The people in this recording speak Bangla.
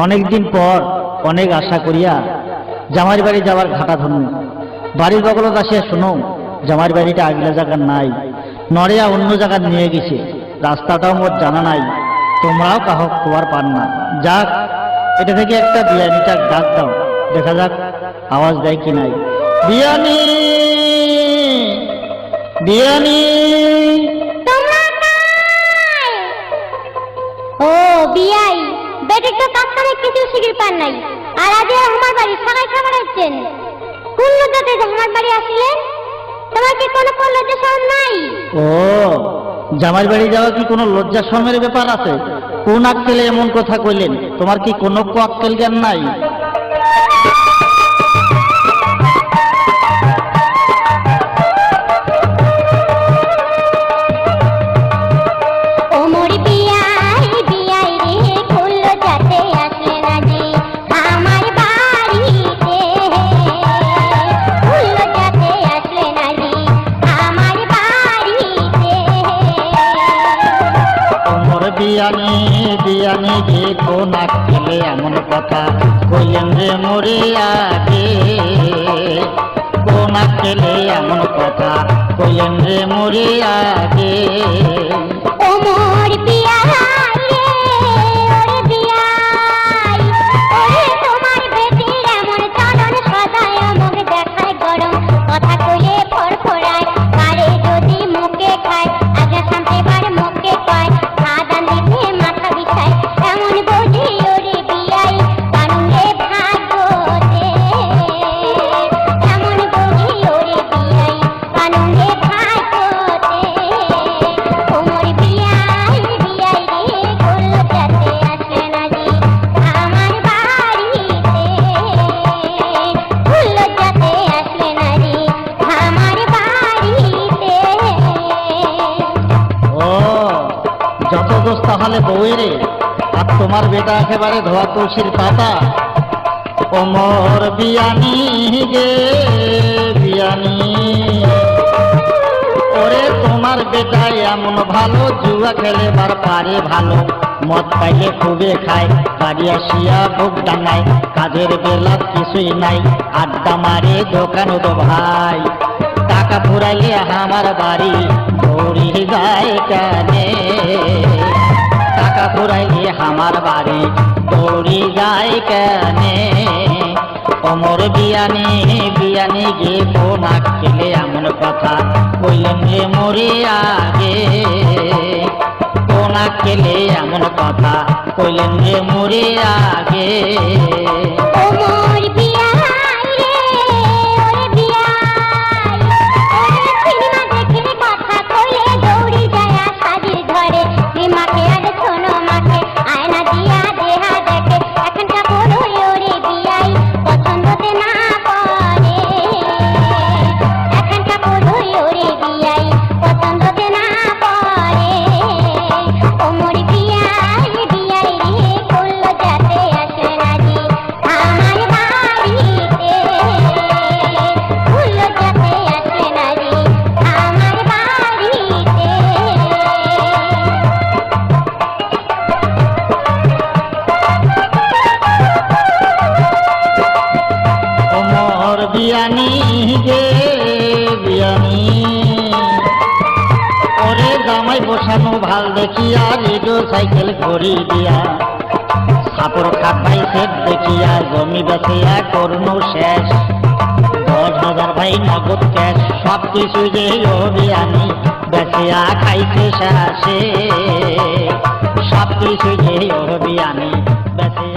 অনেকদিন পর অনেক আশা করিয়া জামাইর বাড়ি যাওয়ার ঘাটা ধরনু। বাড়ির বগলত আসিয়া শুনো জামাইর বাড়িটা আগলা জায়গার নাই, নড়িয়া অন্য জায়গায় নিয়ে গেছে। রাস্তাটাও মোর জানা নাই, তোমরাও কাহক খোয়ার পান না। যাক, এটা থেকে একটা বিয়ানিটা ডাক দাও, দেখা যাক আওয়াজ দেয় কি নাই। বিয়ানি, বিয়ানি। ও বিয়াই, বেটির তো কাজ করে কিছু শিখির পান নাই, আর আজ আমার বাড়ি সবাই খাবার হচ্ছেন। কোন লজ্জাতে আমার বাড়ি আসিলেন? তোমার কি কোনো লজ্জা শরম নাই? ও, জামাইর বাড়ি যাওয়া কি কোনো লজ্জা শরমের ব্যাপার আছে? কোন আক্কেলে এমন কথা কইলেন? তোমার কি কোনো আক্কেল জ্ঞান নাই? বিয়ানি, বিয়ানি গে কোন আক্কেলে এমন কথা কইলেন রে মোরে আগে? কোন আক্কেলে এমন কথা কইলেন রে মোরে আগে? ও মোর বিয়াই রে, ওরে বিয়াই, ওরে তোমার বেটির এমন চলন সদায় মুখ দেখায় গরম, কথা কইলে ফরফরায়, আরে যদি মুখে খায় আগে শান্তি বার মুখে কয়, আদান দিতে মাথা বিছায়, এমন বুঝি ওরে বিয়াই কানুনে ভাগতে, এমন বুঝি ওরে বিয়াই কানুনে ভাগতে। ওমর বিয়াই, বিয়াই রে কোল যাতে আসলে না জি আমার বাড়িতে, কোল যাতে আসলে না জি আমার বাড়িতে। ও, যত দোষ তাহলে বউয়েরে, আর তোমার বেটা একেবারে ধোয়া তুলসীর পাতা। ওমর বিয়ানি গে বিয়ানি, ওরে তোমার বেটা এমন ভালো, জুয়া খেলে বার পারে ভালো, মদ পাইলে খুবে খায়, বাড়ি আসিয়া বুক ডাঙায়, কাজের বেলা কিছুই নাই, আড্ডা মারে দোকান তো ভাই, টাকা ফুরাইলে আমার বাড়ি দৌড়ি যায় কানে, টাকা ফুরাইলে আমার বাড়ি দৌড়ি যায় কানে। ওমর বিয়ানি, বিয়ানি গে কোন আক্কেলে এমন কথা কইলেন রে মোরে আগে? কোন আক্কেলে এমন কথা কইলেন রে মোরে আগে? ওমর বিয়াই রে, ওরে বিয়াই, ওরে সিনেমা দেখে কথা কইলে দৌড়ি যায় সাজির ঘরে, মাকে আর শোনো মাকে আয়না দিয়া দেহা দেখে, এখনটা বলো ওরে বিয়াই পছন্দতে না পড়ে, এখনটা বলো ওরে বিয়াই পছন্দতে না পড়ে। ওমর বিয়াই, বিয়াই রে কোল যাতে আসে না জি আমার বাড়িতে, কোল যাতে আসে না জি আমার বাড়িতে। ওমর বিয়ানি গে বিয়ানি, ওরে জামাই বসানো ভাল দেখিয়া, রেডিও সাইকেল ঘড়ি দিয়া, কাপড় খাটাই সেট দেখিয়া, জমি বেচিয়া করনু শেষ, 10,000 ভাই নগদ ক্যাশ, সব কিছু যে ও বিয়ানি বেচিয়া খাইছে শেষে, সব কিছু যে ও বিয়ানি বেচিয়া